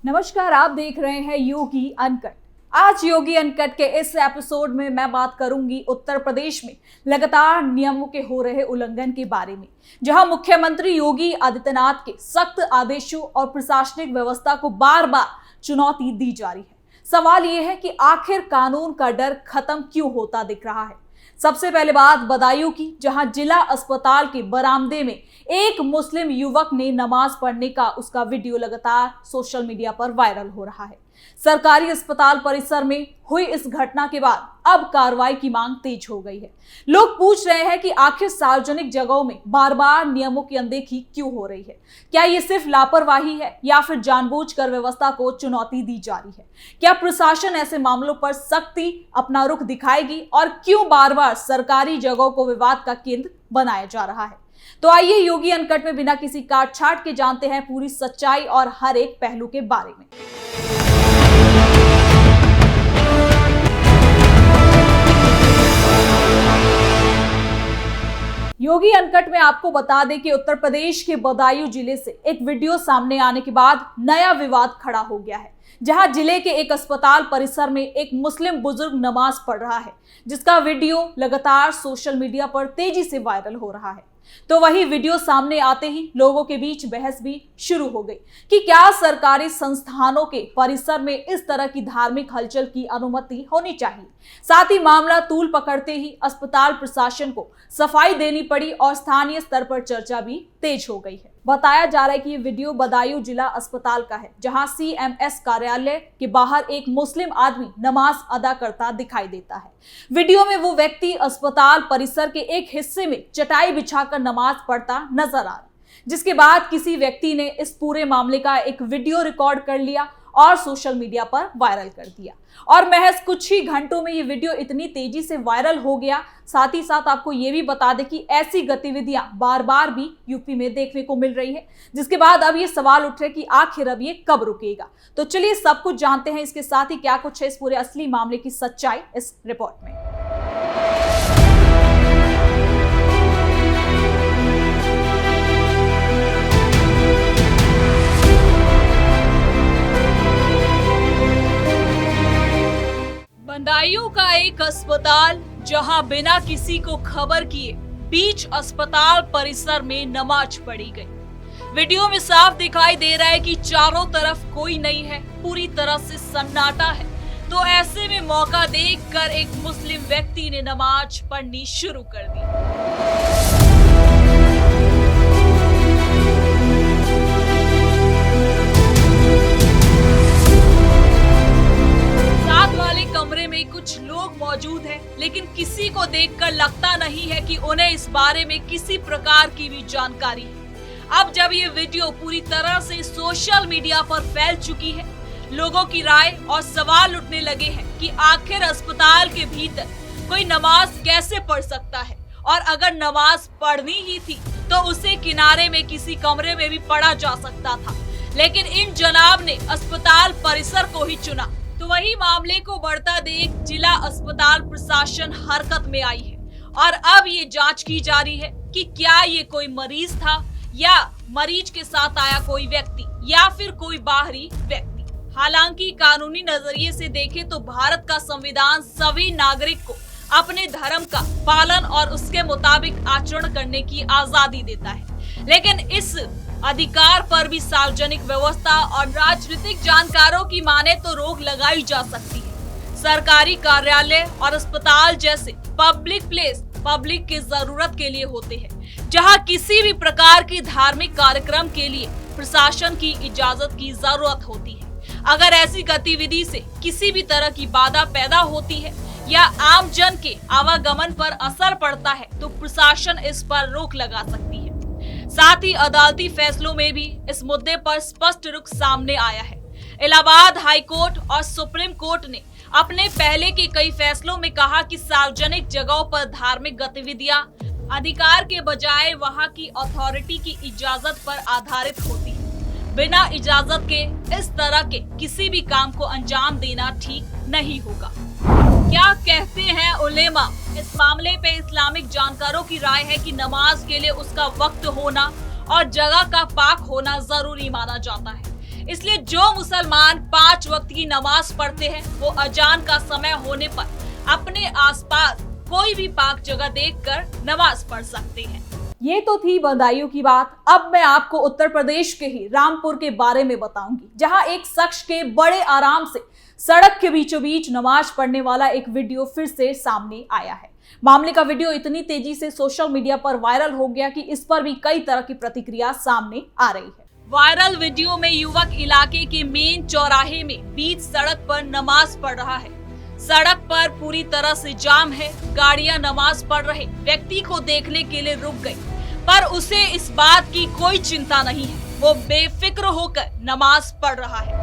नमस्कार, आप देख रहे हैं योगी अनकट। आज योगी अनकट के इस एपिसोड में मैं बात करूंगी उत्तर प्रदेश में लगातार नियमों के हो रहे उल्लंघन के बारे में, जहां मुख्यमंत्री योगी आदित्यनाथ के सख्त आदेशों और प्रशासनिक व्यवस्था को बार बार चुनौती दी जा रही है। सवाल यह है कि आखिर कानून का डर खत्म क्यों होता दिख रहा है। सबसे पहले बात बदायूं की, जहां जिला अस्पताल के बरामदे में एक मुस्लिम युवक ने नमाज पढ़ने का उसका वीडियो लगातार सोशल मीडिया पर वायरल हो रहा है। सरकारी अस्पताल परिसर में हुई इस घटना के बाद अब कार्रवाई की मांग तेज हो गई है। लोग पूछ रहे हैं कि आखिर सार्वजनिक जगहों में बार बार नियमों की अनदेखी क्यों हो रही है। क्या ये सिर्फ लापरवाही है या फिर जानबूझकर व्यवस्था को चुनौती दी जा रही है? क्या प्रशासन ऐसे मामलों पर सख्ती अपना रुख दिखाएगी और क्यों बार बार सरकारी जगहों को विवाद का केंद्र बनाया जा रहा है? तो आइए योगी अनकट में बिना किसी काट छाट के जानते हैं पूरी सच्चाई और हर एक पहलू के बारे में। योगी अनकट में आपको बता दें कि उत्तर प्रदेश के बदायूं जिले से एक वीडियो सामने आने के बाद नया विवाद खड़ा हो गया है, जहां जिले के एक अस्पताल परिसर में एक मुस्लिम बुजुर्ग नमाज पढ़ रहा है, जिसका वीडियो लगातार सोशल मीडिया पर तेजी से वायरल हो रहा है। तो वही वीडियो सामने आते ही लोगों के बीच बहस भी शुरू हो गई कि क्या सरकारी संस्थानों के परिसर में इस तरह की धार्मिक हलचल की अनुमति होनी चाहिए। साथ ही मामला तूल पकड़ते ही अस्पताल प्रशासन को सफाई देनी पड़ी और स्थानीय स्तर पर चर्चा भी तेज हो गई है। बताया जा रहा है कि ये वीडियो बदायूं जिला अस्पताल का है, जहां सीएमएस कार्यालय के बाहर एक मुस्लिम आदमी नमाज अदा करता दिखाई देता है। वीडियो में वो व्यक्ति अस्पताल परिसर के एक हिस्से में चटाई बिछाकर नमाज पढ़ता नजर आ रहा है, जिसके बाद किसी व्यक्ति ने इस पूरे मामले का एक वीडियो रिकॉर्ड कर लिया और सोशल मीडिया पर वायरल कर दिया। और महज कुछ ही घंटों में ये वीडियो इतनी तेजी से वायरल हो गया। साथ ही साथ आपको ये भी बता दें कि ऐसी गतिविधियां बार बार भी यूपी में देखने को मिल रही है, जिसके बाद अब ये सवाल उठ रहे कि आखिर अब ये कब रुकेगा। तो चलिए सब कुछ जानते हैं। इसके साथ ही क्या कुछ है इस पूरे असली मामले की सच्चाई इस रिपोर्ट में। बदायूं का एक अस्पताल, जहां बिना किसी को खबर किए बीच अस्पताल परिसर में नमाज पढ़ी गई। वीडियो में साफ दिखाई दे रहा है कि चारों तरफ कोई नहीं है, पूरी तरह से सन्नाटा है। तो ऐसे में मौका देखकर एक मुस्लिम व्यक्ति ने नमाज पढ़नी शुरू कर दी। कमरे में कुछ लोग मौजूद हैं, लेकिन किसी को देखकर लगता नहीं है कि उन्हें इस बारे में किसी प्रकार की भी जानकारी है। अब जब ये वीडियो पूरी तरह से सोशल मीडिया पर फैल चुकी है, लोगों की राय और सवाल उठने लगे हैं कि आखिर अस्पताल के भीतर कोई नमाज कैसे पढ़ सकता है, और अगर नमाज पढ़नी ही थी तो उसे किनारे में किसी कमरे में भी पढ़ा जा सकता था, लेकिन इन जनाब ने अस्पताल परिसर को ही चुना। तो वही मामले को बढ़ता देख जिला अस्पताल प्रशासन हरकत में आई है और अब ये जांच की जा रही है कि क्या ये कोई मरीज था या मरीज के साथ आया कोई व्यक्ति या फिर कोई बाहरी व्यक्ति। हालांकि कानूनी नजरिए से देखें तो भारत का संविधान सभी नागरिक को अपने धर्म का पालन और उसके मुताबिक आचरण करने की आजादी देता है, लेकिन इस अधिकार पर भी सार्वजनिक व्यवस्था और राजनीतिक जानकारों की माने तो रोक लगाई जा सकती है। सरकारी कार्यालय और अस्पताल जैसे पब्लिक प्लेस पब्लिक की जरूरत के लिए होते हैं, जहां किसी भी प्रकार की धार्मिक कार्यक्रम के लिए प्रशासन की इजाजत की जरूरत होती है। अगर ऐसी गतिविधि से किसी भी तरह की बाधा पैदा होती है या आम जन के आवागमन पर असर पड़ता है तो प्रशासन इस पर रोक लगा सकती है। साथ ही अदालती फैसलों में भी इस मुद्दे पर स्पष्ट रुख सामने आया है। इलाहाबाद हाई कोर्ट और सुप्रीम कोर्ट ने अपने पहले के कई फैसलों में कहा कि सार्वजनिक जगहों पर धार्मिक गतिविधियां अधिकार के बजाय वहां की अथॉरिटी की इजाजत पर आधारित होती है। बिना इजाजत के इस तरह के किसी भी काम को अंजाम देना ठीक नहीं होगा। क्या कहते हैं उलेमा? इस मामले पे इस्लामिक जानकारों की राय है कि नमाज के लिए उसका वक्त होना और जगह का पाक होना जरूरी माना जाता है। इसलिए जो मुसलमान 5 वक्त की नमाज पढ़ते हैं वो अजान का समय होने पर अपने आसपास कोई भी पाक जगह देखकर नमाज पढ़ सकते हैं। ये तो थी बदायूं की बात। अब मैं आपको उत्तर प्रदेश के ही रामपुर के बारे में बताऊंगी, जहां एक शख्स के बड़े आराम से सड़क के बीचों बीच नमाज पढ़ने वाला एक वीडियो फिर से सामने आया है। मामले का वीडियो इतनी तेजी से सोशल मीडिया पर वायरल हो गया कि इस पर भी कई तरह की प्रतिक्रिया सामने आ रही है। वायरल वीडियो में युवक इलाके के मेन चौराहे में बीच सड़क पर नमाज पढ़ रहा है। सड़क पर पूरी तरह से जाम है। गाड़ियां नमाज पढ़ रहे व्यक्ति को देखने के लिए रुक गई, पर उसे इस बात की कोई चिंता नहीं है। वो बेफिक्र होकर नमाज पढ़ रहा है।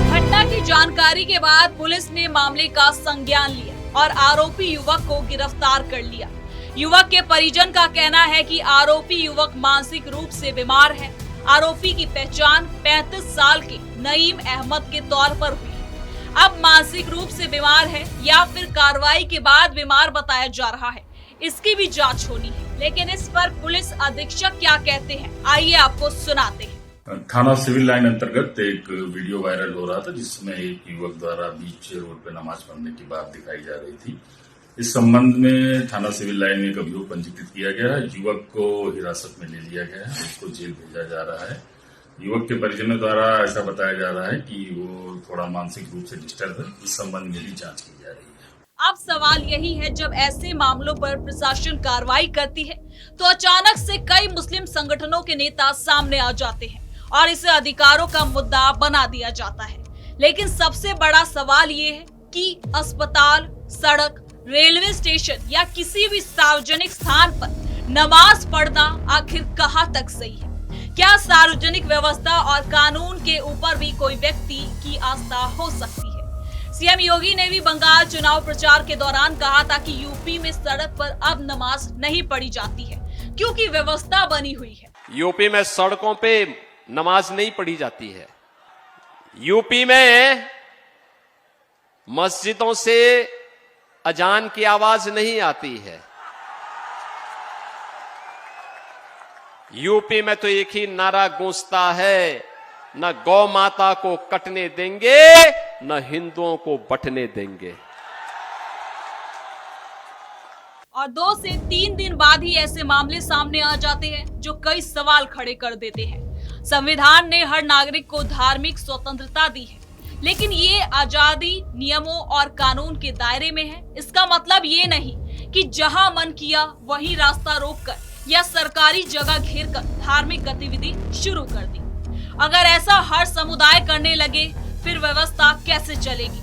घटना की जानकारी के बाद पुलिस ने मामले का संज्ञान लिया और आरोपी युवक को गिरफ्तार कर लिया। युवक के परिजन का कहना है कि आरोपी युवक मानसिक रूप से बीमार है। आरोपी की पहचान 35 साल के नईम अहमद के तौर पर हुई है। अब मानसिक रूप से बीमार है या फिर कार्रवाई के बाद बीमार बताया जा रहा है, इसकी भी जांच होनी है। लेकिन इस पर पुलिस अधीक्षक क्या कहते हैं, आइए आपको सुनाते हैं। थाना सिविल लाइन अंतर्गत एक वीडियो वायरल हो रहा था, जिसमें एक युवक द्वारा बीच रोड पे नमाज पढ़ने की बात दिखाई जा रही थी। इस संबंध में थाना सिविल लाइन में एक अभियोग पंजीकृत किया गया है। युवक को हिरासत में ले लिया गया है, उसको जेल भेजा जा रहा है। युवक के परिजनों द्वारा ऐसा बताया जा रहा है कि वो थोड़ा मानसिक रूप से डिस्टर्ब है। इस संबंध में भी जांच की जा रही है। अब सवाल यही है, जब ऐसे मामलों पर प्रशासन कार्रवाई करती है तो अचानक से कई मुस्लिम संगठनों के नेता सामने आ जाते हैं और इसे अधिकारों का मुद्दा बना दिया जाता है। लेकिन सबसे बड़ा सवाल ये है कि अस्पताल, सड़क, रेलवे स्टेशन या किसी भी सार्वजनिक स्थान पर नमाज पढ़ना आखिर कहां तक सही है? क्या सार्वजनिक व्यवस्था और कानून के ऊपर भी कोई व्यक्ति की आस्था हो सकती है? सीएम योगी ने भी बंगाल चुनाव प्रचार के दौरान कहा था कि यूपी में सड़क पर अब नमाज नहीं पढ़ी जाती है क्योंकि व्यवस्था बनी हुई है। यूपी में सड़कों पे नमाज नहीं पढ़ी जाती है। यूपी में मस्जिदों से अजान की आवाज नहीं आती है। यूपी में तो एक ही नारा गूंजता है, न गौ माता को कटने देंगे, न हिंदुओं को बंटने देंगे। और 2 से 3 दिन बाद ही ऐसे मामले सामने आ जाते हैं जो कई सवाल खड़े कर देते हैं। संविधान ने हर नागरिक को धार्मिक स्वतंत्रता दी है, लेकिन ये आजादी नियमों और कानून के दायरे में है। इसका मतलब ये नहीं कि जहां मन किया वहीं रास्ता रोककर या सरकारी जगह घेरकर धार्मिक गतिविधि शुरू कर दी। अगर ऐसा हर समुदाय करने लगे फिर व्यवस्था कैसे चलेगी?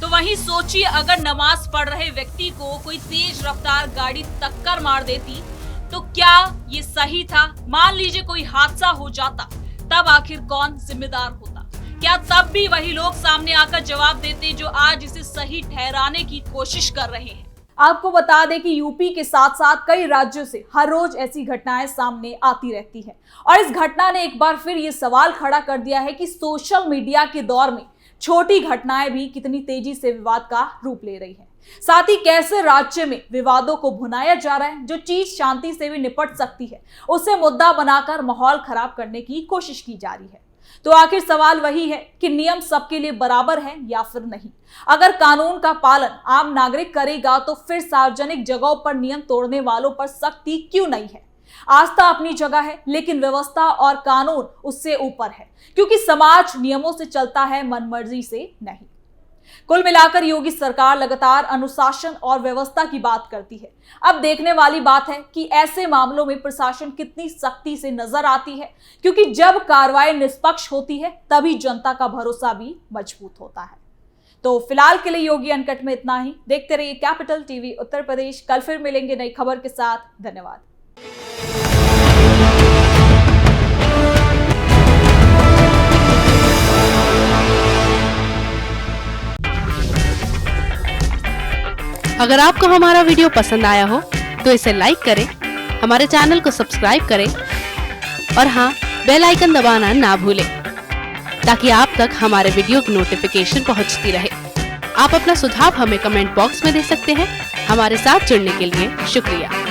तो वहीं सोचिए, अगर नमाज पढ़ रहे व्यक्ति को कोई तेज रफ्तार गाड़ी टक्कर मार देती तो क्या ये सही था? मान लीजिए कोई हादसा हो जाता, तब आखिर कौन जिम्मेदार होता? क्या तब भी वही लोग सामने आकर जवाब देते जो आज इसे सही ठहराने की कोशिश कर रहे हैं? आपको बता दें कि यूपी के साथ साथ कई राज्यों से हर रोज ऐसी घटनाएं सामने आती रहती हैं और इस घटना ने एक बार फिर ये सवाल खड़ा कर दिया है कि सोशल मीडिया के दौर में छोटी घटनाएं भी कितनी तेजी से विवाद का रूप ले रही है। साथ ही कैसे राज्य में विवादों को भुनाया जा रहा है। जो चीज शांति से भी निपट सकती है उसे मुद्दा बनाकर माहौल खराब करने की कोशिश की जा रही है। तो आखिर सवाल वही है कि नियम सबके लिए बराबर है या फिर नहीं? अगर कानून का पालन आम नागरिक करेगा तो फिर सार्वजनिक जगहों पर नियम तोड़ने वालों पर सख्ती क्यों नहीं है? आस्था अपनी जगह है, लेकिन व्यवस्था और कानून उससे ऊपर है, क्योंकि समाज नियमों से चलता है, मनमर्जी से नहीं। कुल मिलाकर योगी सरकार लगातार अनुशासन और व्यवस्था की बात करती है। अब देखने वाली बात है कि ऐसे मामलों में प्रशासन कितनी सख्ती से नजर आती है, क्योंकि जब कार्रवाई निष्पक्ष होती है तभी जनता का भरोसा भी मजबूत होता है। तो फिलहाल के लिए योगी अनकट में इतना ही। देखते रहिए कैपिटल टीवी उत्तर प्रदेश। कल फिर मिलेंगे नई खबर के साथ। धन्यवाद। अगर आपको हमारा वीडियो पसंद आया हो तो इसे लाइक करें, हमारे चैनल को सब्सक्राइब करें और हाँ, बेल आइकन दबाना ना भूलें ताकि आप तक हमारे वीडियो की नोटिफिकेशन पहुंचती रहे। आप अपना सुझाव हमें कमेंट बॉक्स में दे सकते हैं। हमारे साथ जुड़ने के लिए शुक्रिया।